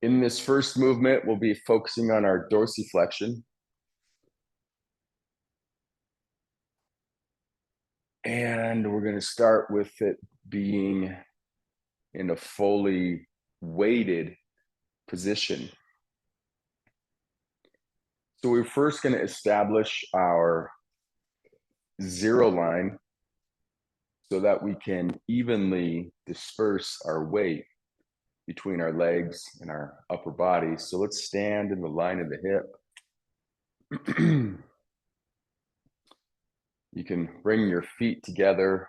In this first movement, we'll be focusing on our dorsiflexion. And we're going to start with it being in a fully weighted position. So we're first going to establish our zero line so that we can evenly disperse our weight between our legs and our upper body. So let's stand in the line of the hip. You can bring your feet together,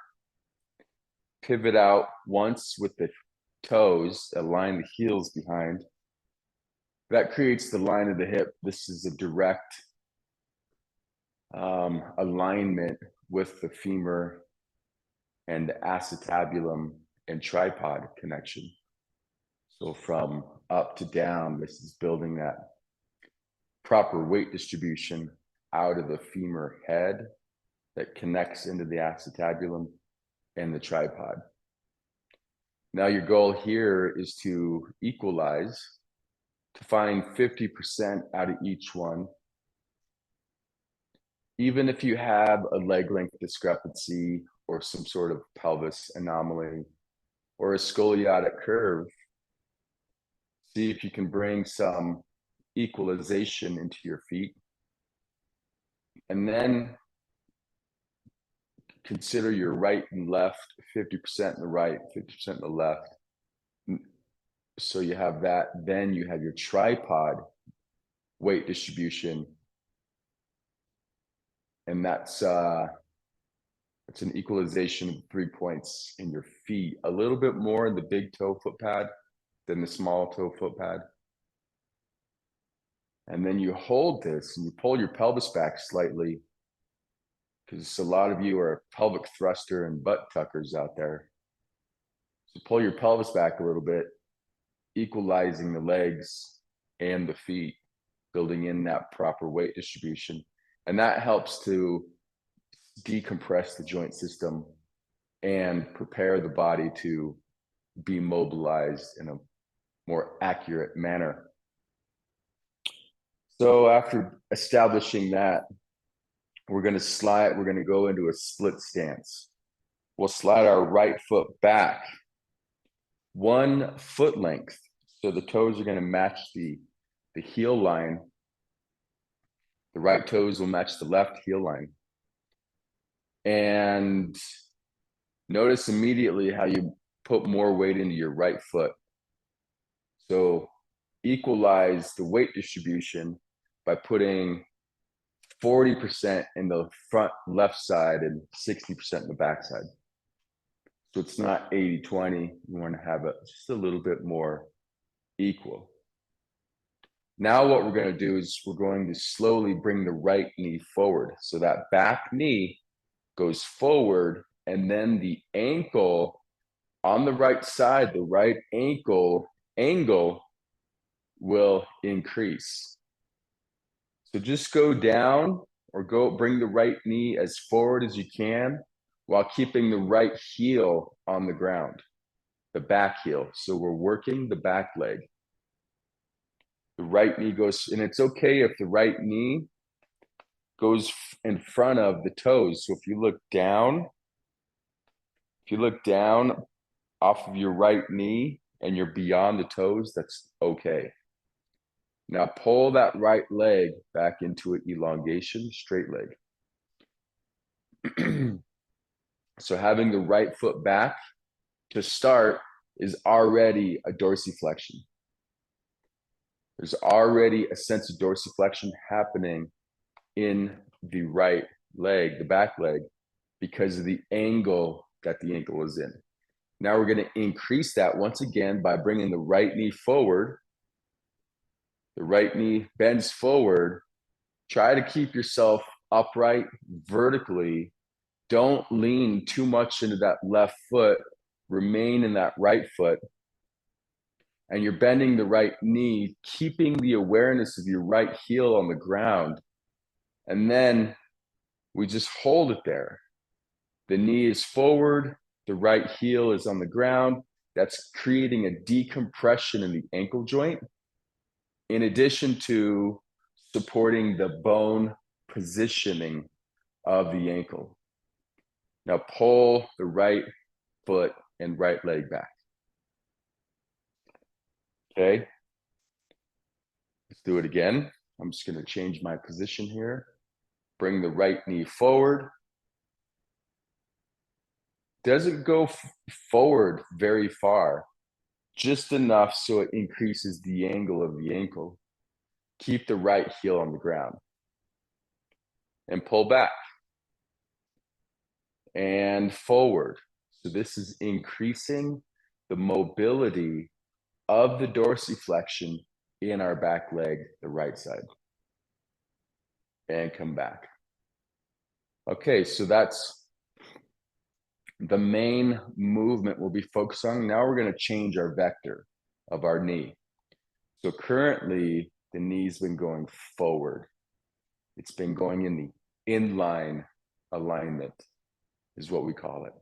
pivot out once with the toes, align the heels behind. That creates the line of the hip. This is a direct alignment with the femur and the acetabulum and tripod connection. So from up to down, this is building that proper weight distribution out of the femur head that connects into the acetabulum and the tripod. Now your goal here is to equalize, to find 50% out of each one. Even if you have a leg length discrepancy or some sort of pelvis anomaly or a scoliotic curve, see if you can bring some equalization into your feet. And then consider your right and left, 50% in the right, 50% in the left. So you have that. Then you have your tripod weight distribution. And that's an equalization of 3 points in your feet, a little bit more in the big toe foot pad than the small toe foot pad. And then you hold this and you pull your pelvis back slightly, because a lot of you are pelvic thruster and butt tuckers out there. So pull your pelvis back a little bit, equalizing the legs and the feet, building in that proper weight distribution. And that helps to decompress the joint system and prepare the body to be mobilized in a more accurate manner. So after establishing that, we're going to go into a split stance. We'll slide our right foot back 1 foot length. So the toes are going to match the heel line. The right toes will match the left heel line. And notice immediately how you put more weight into your right foot. So equalize the weight distribution by putting 40% in the front left side and 60% in the back side. So it's not 80-20. You want to have it just a little bit more equal. Now what we're going to do is we're going to slowly bring the right knee forward. So that back knee goes forward, and then the ankle on the right side, the right ankle angle will increase. So just go down or bring the right knee as forward as you can while keeping the right heel on the ground, the back heel. So we're working the back leg. The right knee goes, and it's okay if the right knee goes in front of the toes. So if you look down off of your right knee and you're beyond the toes, that's okay. Now pull that right leg back into an elongation, straight leg. So having the right foot back to start is already a dorsiflexion. There's already a sense of dorsiflexion happening in the right leg, the back leg, because of the angle that the ankle is in. Now we're going to increase that once again by bringing the right knee forward. The right knee bends forward. Try to keep yourself upright vertically. Don't lean too much into that left foot. Remain in that right foot. And you're bending the right knee, keeping the awareness of your right heel on the ground. And then we just hold it there. The knee is forward, the right heel is on the ground. That's creating a decompression in the ankle joint. in addition to supporting the bone positioning of the ankle. Now pull the right foot and right leg back. Okay. Let's do it again. I'm just going to change my position here. Bring the right knee forward. Doesn't go forward very far, just enough so it increases the angle of the ankle. Keep the right heel on the ground. And pull back. And forward. So this is increasing the mobility of the dorsiflexion in our back leg, the right side. And come back. Okay, so that's the main movement we'll be focused on. Now we're going to change our vector of our knee. So currently, the knee's been going forward. It's been going in the inline alignment, is what we call it.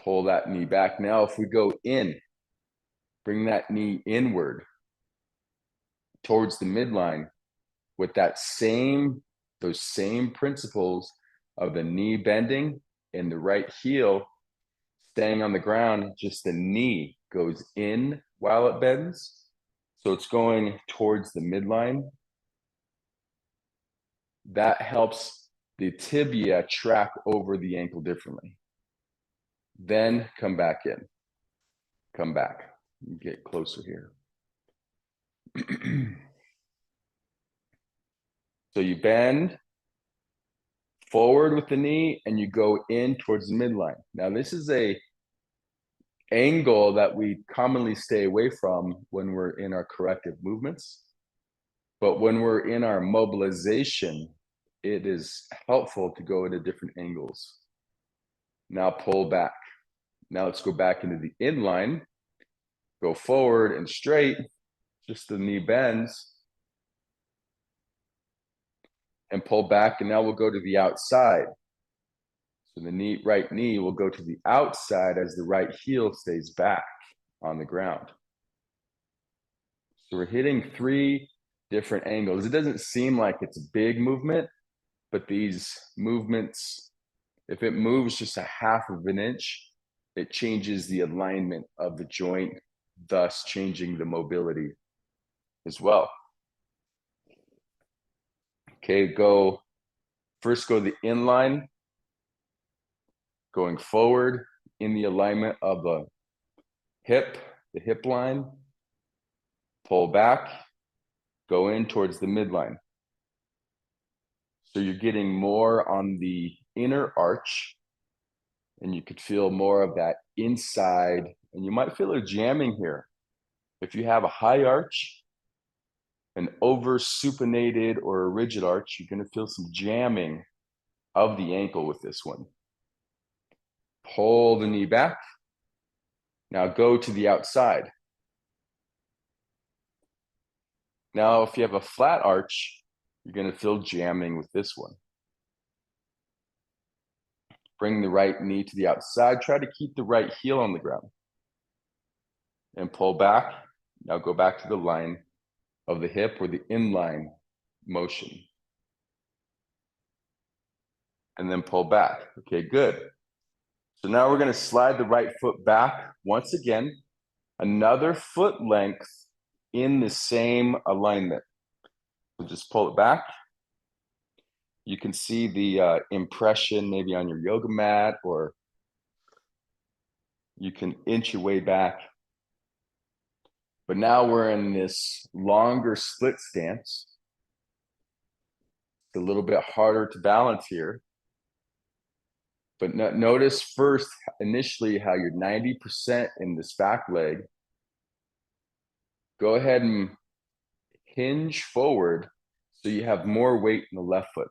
Pull that knee back. Now, if we go in, bring that knee inward towards the midline with those same principles of the knee bending and the right heel staying on the ground, just the knee goes in while it bends. So it's going towards the midline. That helps the tibia track over the ankle differently. Then come back in. Come back. Get closer here. So you bend forward with the knee and you go in towards the midline. Now this is a angle that we commonly stay away from when we're in our corrective movements. But when we're in our mobilization, it is helpful to go into different angles. Now pull back. Now let's go back into the inline. Go forward and straight. Just the knee bends. And pull back, and now we'll go to the outside. So the right knee will go to the outside as the right heel stays back on the ground. So we're hitting 3 different angles. It doesn't seem like it's a big movement, but these movements, if it moves just 1/2 of an inch, it changes the alignment of the joint, thus changing the mobility as well. Okay, first go the inline, going forward in the alignment of the hip line, pull back, go in towards the midline. So you're getting more on the inner arch, and you could feel more of that inside, and you might feel a jamming here. If you have a high arch, an over supinated or a rigid arch, you're going to feel some jamming of the ankle with this one. Pull the knee back. Now go to the outside. Now, if you have a flat arch, you're going to feel jamming with this one. Bring the right knee to the outside. Try to keep the right heel on the ground. And pull back. Now go back to the line of the hip or the inline motion. And then pull back. Okay, good. So now we're going to slide the right foot back once again. Another foot length in the same alignment. So just pull it back. You can see the impression maybe on your yoga mat, or you can inch your way back. But now we're in this longer split stance. It's a little bit harder to balance here. But notice first, initially, how you're 90% in this back leg. Go ahead and hinge forward so you have more weight in the left foot.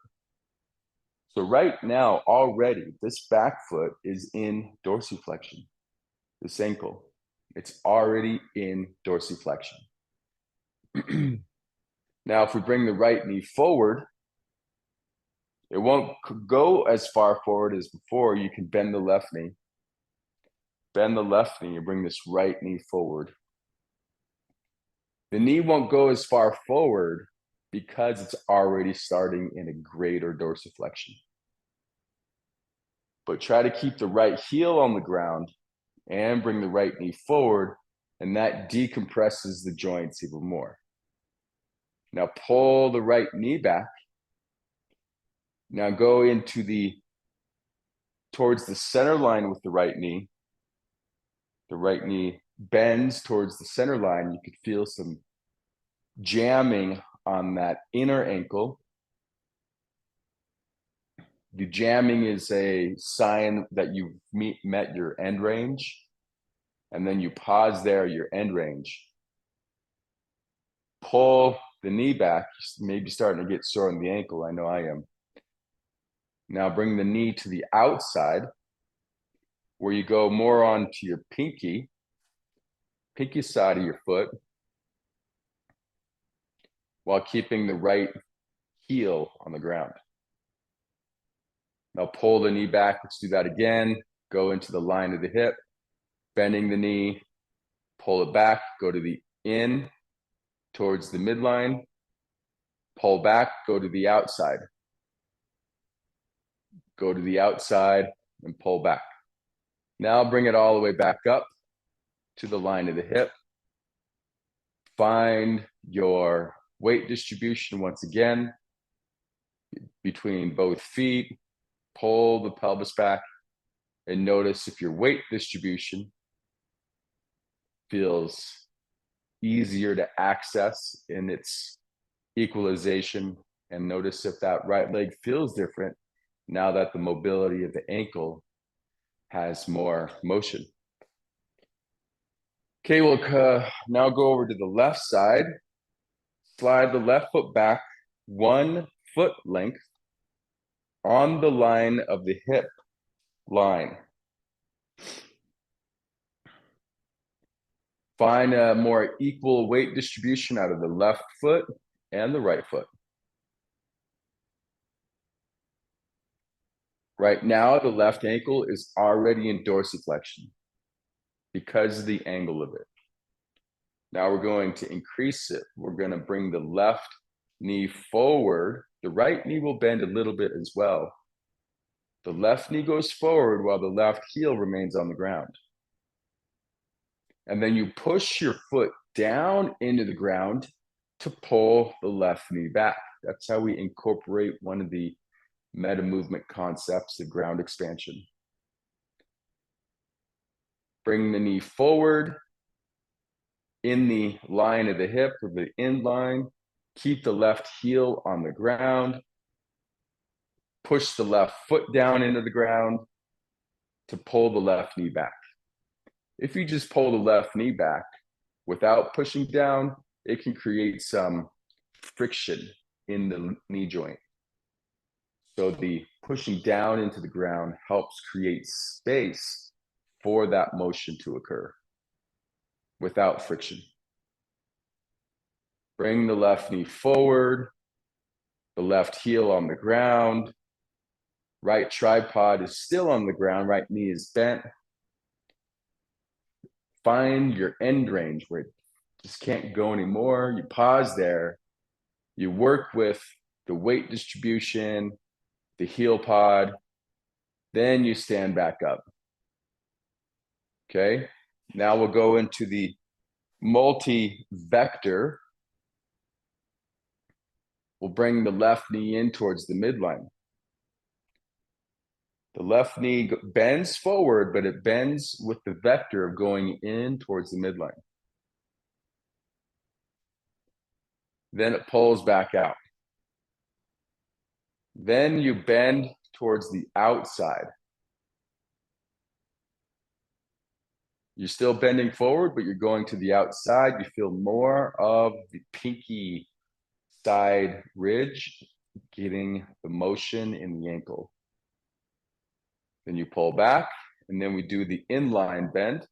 So right now, already, this back foot is in dorsiflexion. This ankle, it's already in dorsiflexion. Now, if we bring the right knee forward, it won't go as far forward as before. You can bend the left knee. Bend the left knee and bring this right knee forward. The knee won't go as far forward because it's already starting in a greater dorsiflexion. But try to keep the right heel on the ground and bring the right knee forward, and that decompresses the joints even more. Now pull the right knee back. Now go towards the center line with the right knee. The right knee bends towards the center line. You could feel some jamming on that inner ankle. The jamming is a sign that you've met your end range, and then you pause there, your end range. Pull the knee back, maybe starting to get sore on the ankle. I know I am. Now bring the knee to the outside, where you go more onto your pinky side of your foot, while keeping the right heel on the ground. Now pull the knee back. Let's do that again. Go into the line of the hip, bending the knee, pull it back, go to the in towards the midline, pull back, go to the outside. Go to the outside and pull back. Now bring it all the way back up to the line of the hip. Find your weight distribution once again between both feet. Pull the pelvis back and notice if your weight distribution feels easier to access in its equalization, and notice if that right leg feels different now that the mobility of the ankle has more motion. Okay, we'll now go over to the left side. Slide the left foot back 1 foot length on the line of the hip line. Find a more equal weight distribution out of the left foot and the right foot. Right now, the left ankle is already in dorsiflexion because of the angle of it. Now we're going to increase it. We're going to bring the left knee forward. The right knee will bend a little bit as well. The left knee goes forward while the left heel remains on the ground. And then you push your foot down into the ground to pull the left knee back. That's how we incorporate one of the meta movement concepts of ground expansion. Bring the knee forward in the line of the hip or the in line. Keep the left heel on the ground. Push the left foot down into the ground to pull the left knee back. If you just pull the left knee back without pushing down, it can create some friction in the knee joint. So the pushing down into the ground helps create space for that motion to occur without friction. Bring the left knee forward, the left heel on the ground. Right tripod is still on the ground, right knee is bent. Find your end range where it just can't go anymore. You pause there. You work with the weight distribution, the heel pod. Then you stand back up. Okay, now we'll go into the multi-vector. We'll bring the left knee in towards the midline. The left knee bends forward, but it bends with the vector of going in towards the midline. Then it pulls back out. Then you bend towards the outside. You're still bending forward, but you're going to the outside. You feel more of the pinky side ridge, getting the motion in the ankle. Then you pull back, and then we do the inline bend,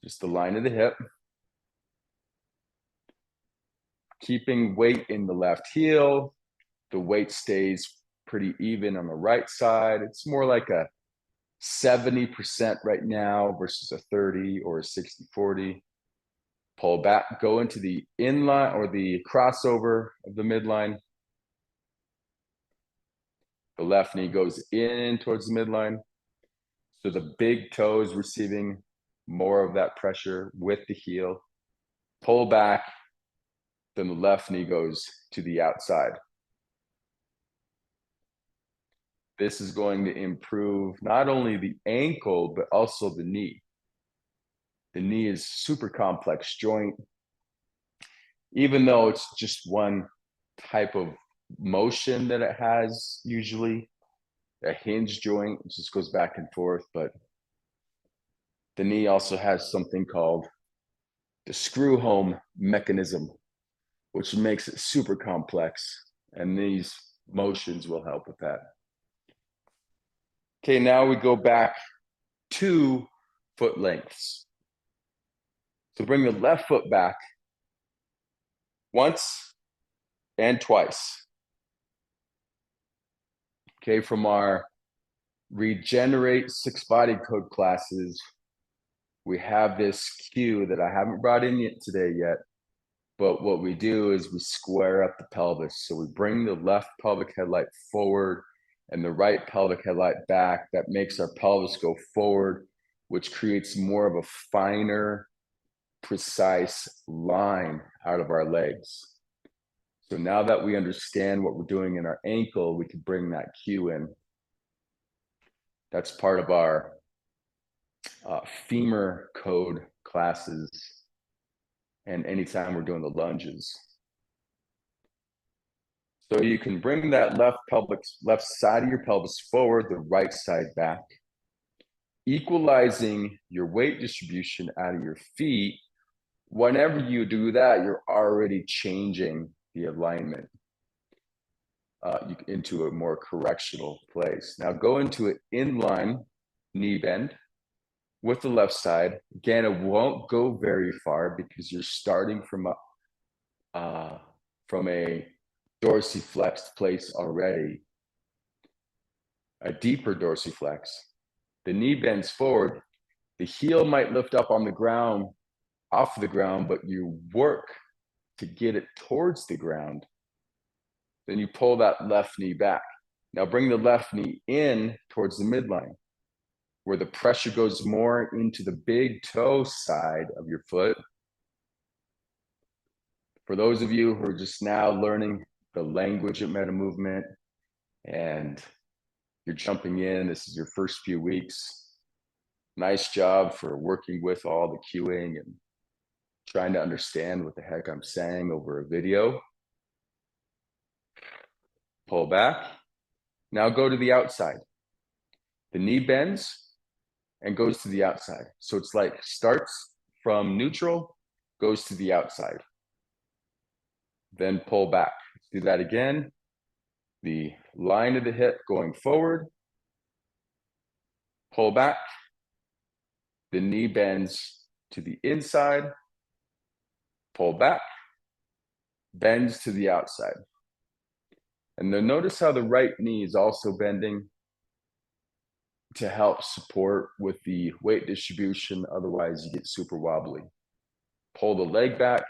just the line of the hip. Keeping weight in the left heel. The weight stays pretty even on the right side. It's more like a 70% right now versus a 30 or a 60-40. pull back, go into the inline or the crossover of the midline. The left knee goes in towards the midline. So the big toe is receiving more of that pressure with the heel. Pull back, then the left knee goes to the outside. This is going to improve not only the ankle, but also the knee. The knee is super complex joint. Even though it's just one type of motion that it has, usually a hinge joint, it just goes back and forth, but the knee also has something called the screw home mechanism, which makes it super complex, and these motions will help with that. Okay, now we go back 2 foot lengths. So bring the left foot back once and twice. Okay, from our Regenerate 6 Body Code classes, we have this cue that I haven't brought in yet today yet, but what we do is we square up the pelvis. So we bring the left pelvic headlight forward and the right pelvic headlight back. That makes our pelvis go forward, which creates more of a finer, precise line out of our legs. So now that we understand what we're doing in our ankle, we can bring that cue in. That's part of our femur code classes, and anytime we're doing the lunges. So you can bring that left side of your pelvis forward, the right side back, equalizing your weight distribution out of your feet. Whenever you do that, you're already changing the alignment into a more correctional place. Now go into an inline knee bend with the left side. Again, it won't go very far because you're starting from a dorsiflexed place already, a deeper dorsiflex. The knee bends forward. The heel might lift up on the ground, off the ground, but you work to get it towards the ground. Then you pull that left knee back. Now bring the left knee in towards the midline, where the pressure goes more into the big toe side of your foot. For those of you who are just now learning the language of meta movement and you're jumping in, this is your first few weeks. Nice job for working with all the cueing and trying to understand what the heck I'm saying over a video. Pull back. Now go to the outside. The knee bends and goes to the outside. So it's like starts from neutral, goes to the outside. Then pull back. Do that again. The line of the hip going forward. Pull back. The knee bends to the inside. Pull back. Bends to the outside. And then notice how the right knee is also bending to help support with the weight distribution. Otherwise, you get super wobbly. Pull the leg back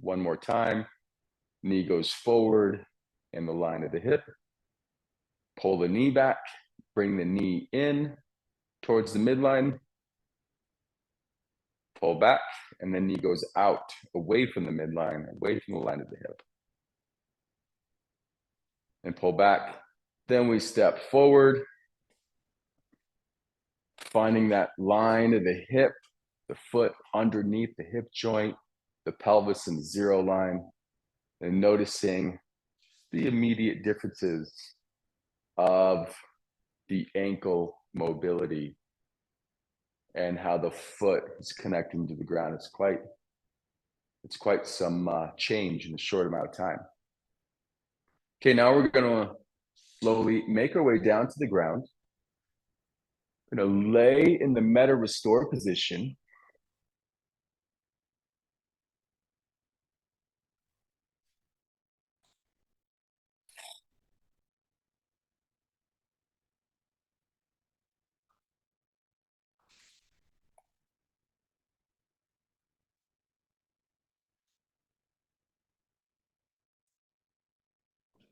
one more time. Knee goes forward in the line of the hip. Pull the knee back. Bring the knee in towards the midline. Pull back, and then knee goes out, away from the midline, away from the line of the hip. And pull back. Then we step forward, finding that line of the hip, the foot underneath the hip joint, the pelvis in the 0 line, and noticing the immediate differences of the ankle mobility and how the foot is connecting to the ground. It's quite some change in a short amount of time. Okay, now we're going to slowly make our way down to the ground. We're going to lay in the meta restore position.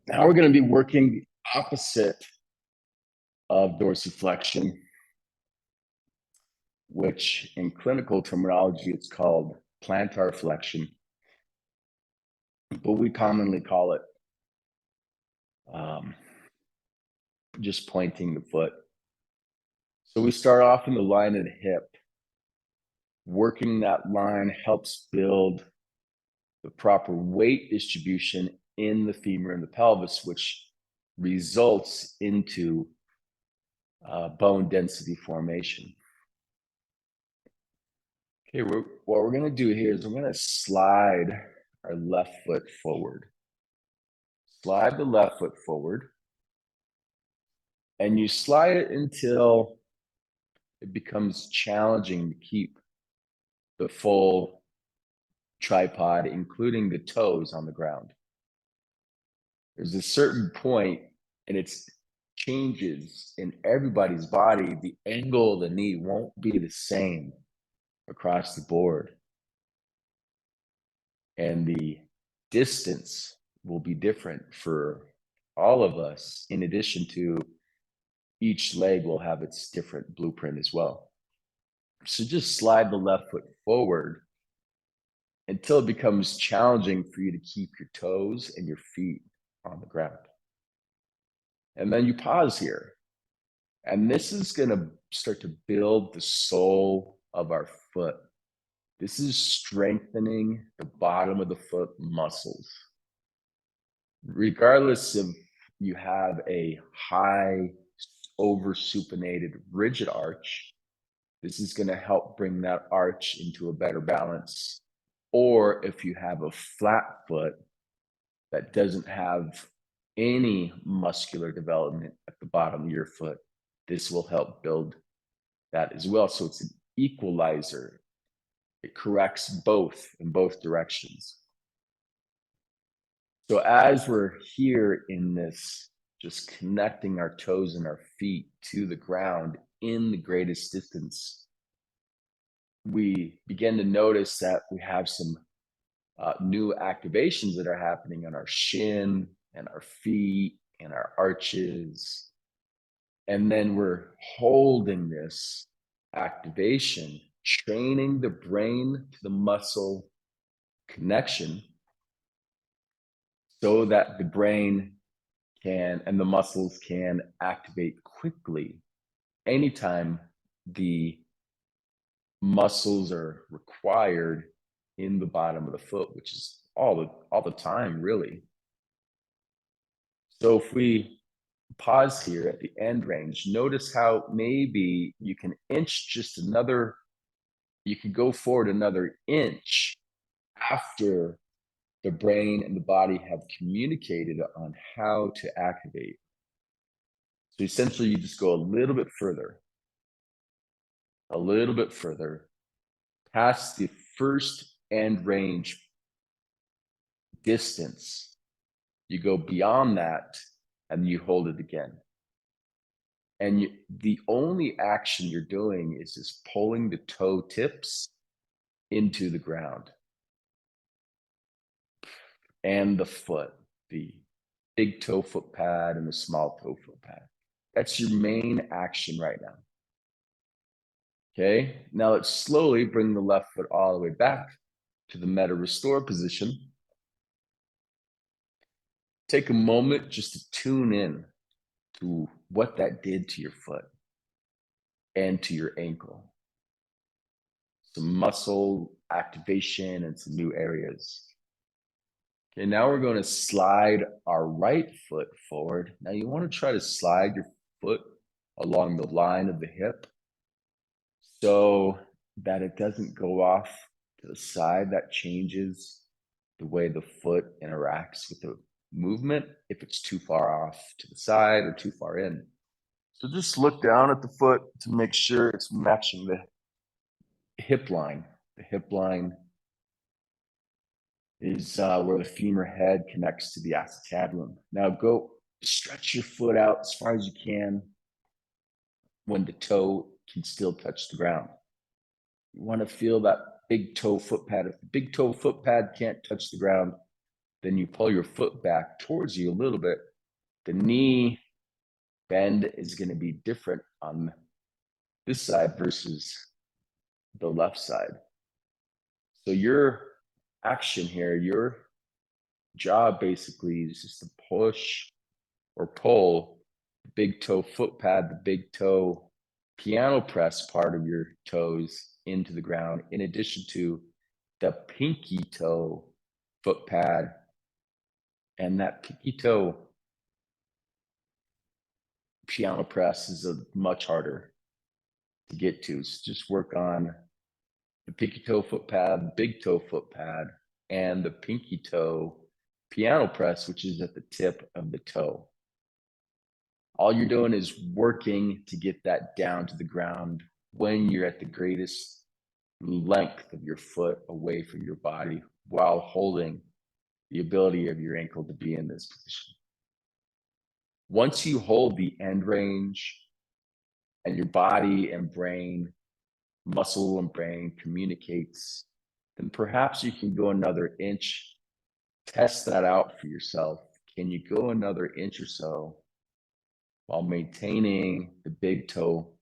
Now we're going to be working the opposite of dorsiflexion, which in clinical terminology, it's called plantar flexion, but we commonly call it just pointing the foot. So we start off in the line of the hip. Working that line helps build the proper weight distribution in the femur and the pelvis, which results into bone density formation. Okay, what we're going to do here is we're going to slide our left foot forward. Slide the left foot forward. And you slide it until it becomes challenging to keep the full tripod, including the toes, on the ground. There's a certain point, and it's changes in everybody's body. The angle of the knee won't be the same across the board. And the distance will be different for all of us. In addition to, each leg will have its different blueprint as well. So just slide the left foot forward until it becomes challenging for you to keep your toes and your feet on the ground. And then you pause here. And this is going to start to build the sole of our foot. This is strengthening the bottom of the foot muscles. Regardless if you have a high, over-supinated, rigid arch, this is going to help bring that arch into a better balance. Or if you have a flat foot that doesn't have any muscular development at the bottom of your foot, this will help build that as well. So it's an equalizer. It corrects both in both directions. So as we're here in this, just connecting our toes and our feet to the ground in the greatest distance, we begin to notice that we have some new activations that are happening on our shin and our feet and our arches. And then we're holding this activation, training the brain to the muscle connection so that the brain can and the muscles can activate quickly anytime the muscles are required in the bottom of the foot, which is all the time, really. So if we pause here at the end range, notice how maybe you can inch just another, you can go forward another inch after the brain and the body have communicated on how to activate. So essentially, you just go a little bit further, past the first end range distance. You go beyond that and you hold it again. And the only action you're doing is just pulling the toe tips into the ground. And the foot, the big toe foot pad and the small toe foot pad. That's your main action right now. Okay, now let's slowly bring the left foot all the way back to the meta restore position. Take a moment just to tune in to what that did to your foot and to your ankle. Some muscle activation and some new areas. Okay, now we're going to slide our right foot forward. Now you want to try to slide your foot along the line of the hip so that it doesn't go off to the side. That changes the way the foot interacts with the movement if it's too far off to the side or too far in. So just look down at the foot to make sure it's matching the hip line. The hip line is where the femur head connects to the acetabulum. Now go stretch your foot out as far as you can when the toe can still touch the ground. You want to feel that big toe foot pad. If the big toe foot pad can't touch the ground, then you pull your foot back towards you a little bit, the knee bend is going to be different on this side versus the left side. So your action here, your job basically is just to push or pull the big toe foot pad, the big toe piano press part of your toes into the ground, in addition to the pinky toe foot pad. And that pinky toe piano press is much harder to get to. So just work on the pinky toe foot pad, big toe foot pad, and the pinky toe piano press, which is at the tip of the toe. All you're doing is working to get that down to the ground when you're at the greatest length of your foot away from your body, while holding the ability of your ankle to be in this position. Once you hold the end range and your body and brain, muscle and brain communicates, then perhaps you can go another inch. Test that out for yourself. Can you go another inch or so while maintaining the big toe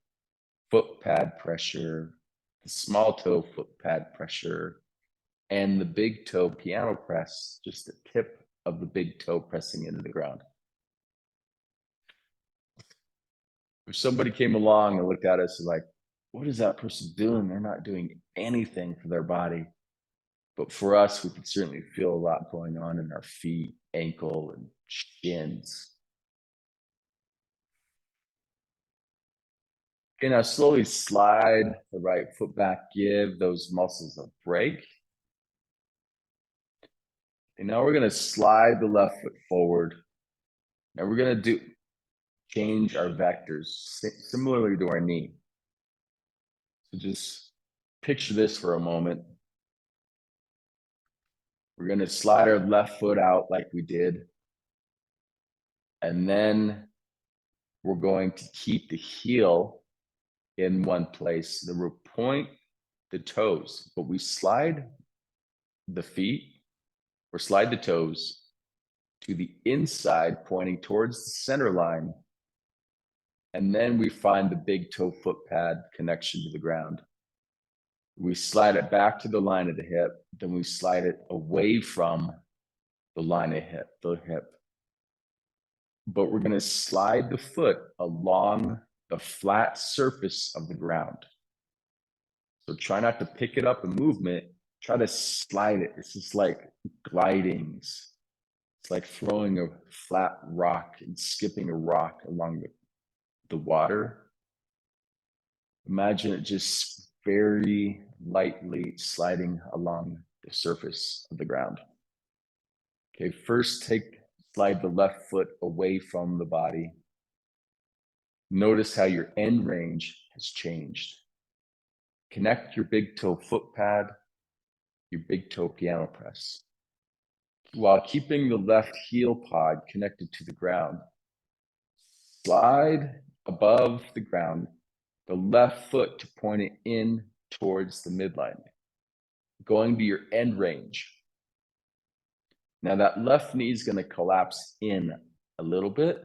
foot pad pressure, the small toe foot pad pressure, and the big toe piano press, just the tip of the big toe pressing into the ground? If somebody came along and looked at us and like, what is that person doing? They're not doing anything for their body. But for us, we can certainly feel a lot going on in our feet, ankle, and shins. Okay, now slowly slide the right foot back, give those muscles a break. And now we're going to slide the left foot forward. Now we're going to change our vectors similarly to our knee. So just picture this for a moment. We're going to slide our left foot out like we did. And then we're going to keep the heel in one place. Then we'll point the toes, but we slide the feet or slide the toes to the inside, pointing towards the center line. And then we find the big toe foot pad connection to the ground. We slide it back to the line of the hip, then we slide it away from the line of the hip. But we're going to slide the foot along the flat surface of the ground. So try not to pick it up in movement, try to slide it. It's just like gliding. It's like throwing a flat rock and skipping a rock along the water. Imagine it just very lightly sliding along the surface of the ground. Okay, first slide the left foot away from the body. Notice how your end range has changed. Connect your big toe foot pad, your big toe piano press, while keeping the left heel pod connected to the ground. Slide above the ground the left foot to point it in towards the midline, going to your end range. Now that left knee is going to collapse in a little bit,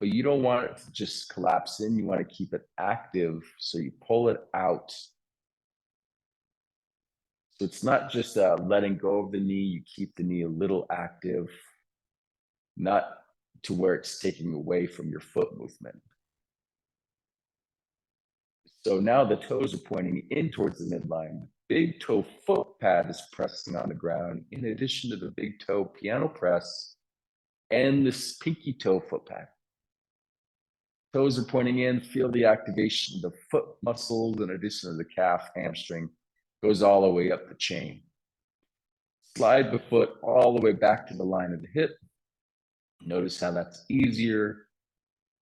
but you don't want it to just collapse in. You want to keep it active, so you pull it out. So it's not just letting go of the knee. You keep the knee a little active, not to where it's taking away from your foot movement. So now the toes are pointing in towards the midline. Big toe foot pad is pressing on the ground, in addition to the big toe piano press and this pinky toe foot pad. Toes are pointing in, feel the activation of the foot muscles in addition to the calf, hamstring, goes all the way up the chain. Slide the foot all the way back to the line of the hip. Notice how that's easier.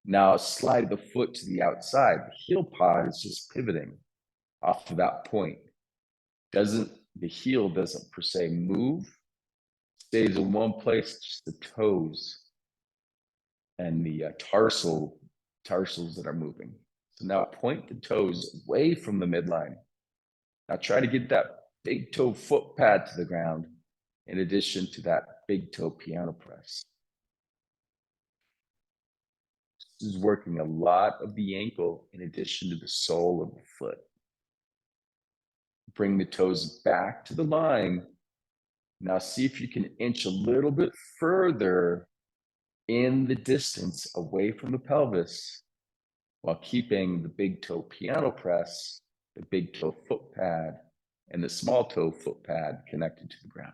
Now slide the foot to the outside. The heel pod is just pivoting off to that point. The heel doesn't per se move, stays in one place, just the toes and the tarsals that are moving. So now point the toes away from the midline. Now try to get that big toe foot pad to the ground, in addition to that big toe piano press. This is working a lot of the ankle in addition to the sole of the foot. Bring the toes back to the line. Now see if you can inch a little bit further in the distance away from the pelvis while keeping the big toe piano press, the big toe foot pad, and the small toe foot pad connected to the ground.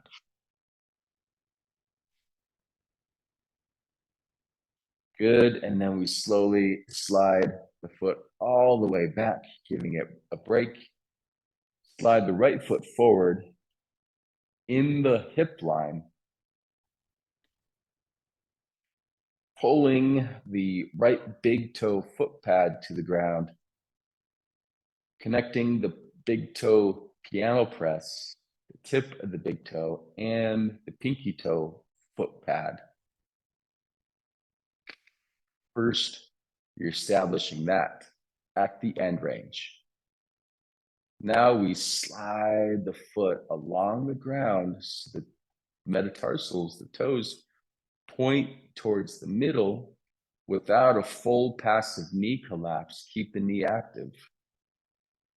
Good, and then we slowly slide the foot all the way back, giving it a break. Slide the right foot forward in the hip line, pulling the right big toe foot pad to the ground, connecting the big toe piano press, the tip of the big toe, and the pinky toe foot pad. First, you're establishing that at the end range. Now we slide the foot along the ground so the metatarsals, the toes, point towards the middle without a full passive knee collapse. Keep the knee active.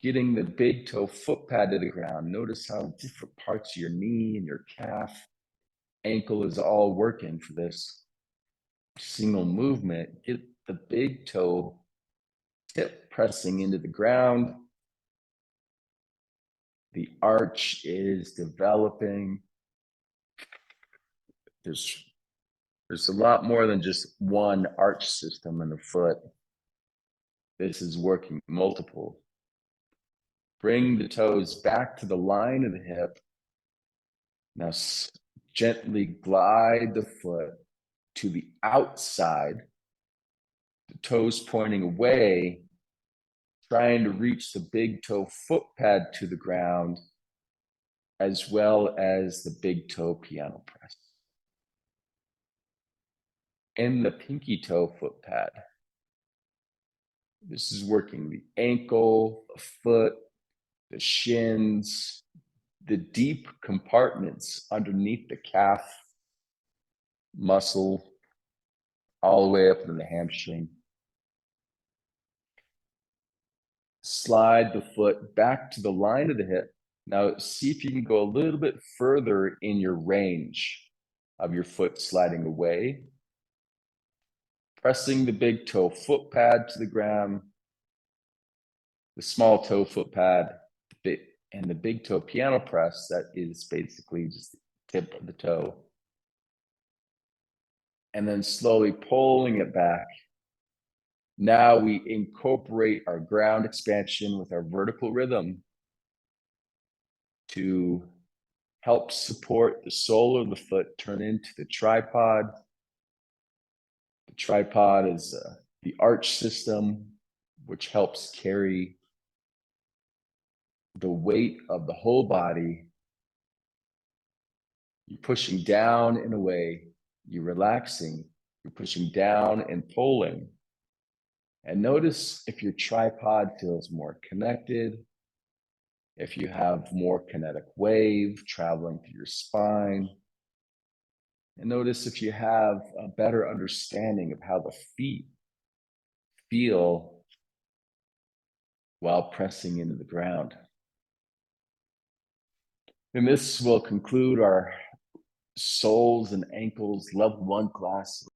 Getting the big toe foot pad to the ground. Notice how different parts of your knee and your calf, ankle is all working for this single movement. Get the big toe tip pressing into the ground. The arch is developing. There's a lot more than just one arch system in the foot. This is working multiple. Bring the toes back to the line of the hip. Now gently glide the foot to the outside, the toes pointing away, trying to reach the big toe foot pad to the ground, as well as the big toe piano press. And the pinky toe foot pad. This is working the ankle, the foot, the shins, the deep compartments underneath the calf muscle, all the way up into the hamstring. Slide the foot back to the line of the hip. Now see if you can go a little bit further in your range of your foot sliding away. Pressing the big toe foot pad to the ground, the small toe foot pad, and the big toe piano press, that is basically just the tip of the toe. And then slowly pulling it back. Now we incorporate our ground expansion with our vertical rhythm to help support the sole of the foot turn into the tripod. The tripod is the arch system, which helps carry the weight of the whole body. You're pushing down and away, you're relaxing, you're pushing down and pulling. And notice if your tripod feels more connected, if you have more kinetic wave traveling through your spine. And notice if you have a better understanding of how the feet feel while pressing into the ground. And this will conclude our soles and ankles level 1 class.